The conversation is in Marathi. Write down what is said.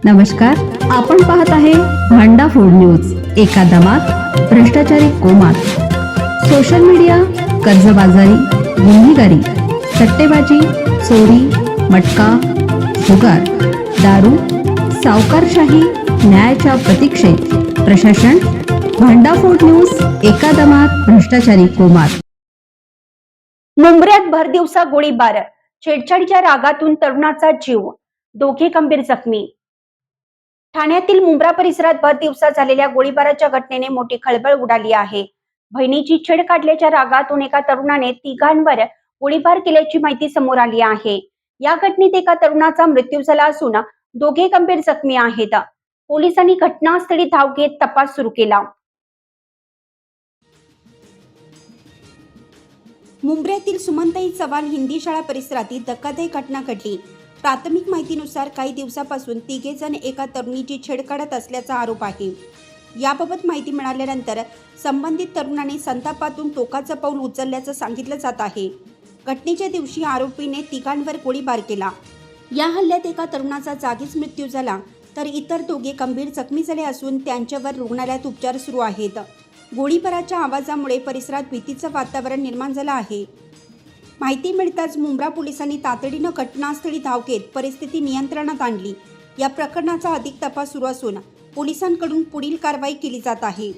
नमस्कार, आपण पाहत आहे भांडा फूड न्यूज. एका दमात भ्रष्टाचारी कोमात. सोशल मीडिया, कर्जबाजारी, गुन्हेगारी, सट्टेबाजी, चोरी, मटका, जुगार, दारू, सावकारशाही, न्यायाच्या प्रतीक्षेत प्रशासन. भांडा फूड न्यूज. एका दमात भ्रष्टाचारी कोमात. मुंब्र्यात भरदिवसा गोळीबार, छेडछाडीच्या रागातून तरुणाचा जीव, दोघे गंभीर जखमी. ठाण्यातील मुंब्रा परिसरात भरदिवसा झालेल्या गोळीबाराच्या घटनेने मोठी खळबळ उडाली आहे. बहिणीची छेड काढल्याच्या रागातून एका तरुणाने तिघांवर गोळीबार केल्याची माहिती समोर आली आहे. या घटनेत एका तरुणाचा मृत्यू झाला असून दोघे गंभीर जखमी आहेत. पोलिसांनी घटनास्थळी धाव घेत तपास सुरू केला. मुंब्र्यातील सुमनताई चव्हाण हिंदी शाळा परिसरात ही धक्कादायक घटना घडली. प्राथमिक माहितीनुसार काही दिवसापासून तिघे जण एका तरुणीची छेड काढत असल्याचा आरोप आहे. याबाबत माहिती मिळाल्यानंतर संबंधित तरुणाने संतापातून टोकाचं पाऊल उचलल्याचं सांगितलं जात आहे. घटनेच्या दिवशी आरोपीने तिघांवर गोळीबार केला. या हल्ल्यात एका तरुणाचा जागीच मृत्यू झाला, तर इतर दोघे गंभीर जखमी झाले असून त्यांच्यावर रुग्णालयात उपचार सुरू आहेत. गोळीबाराच्या आवाजामुळे परिसरात भीतीचं वातावरण निर्माण झालं आहे. माहिती मिळताच मुंब्रा पोलिसांनी तातडीनं घटनास्थळी धाव घेत परिस्थिती नियंत्रणात आणली. या प्रकरणाचा अधिक तपास सुरू असून पोलिसांकडून पुढील कारवाई केली जात आहे.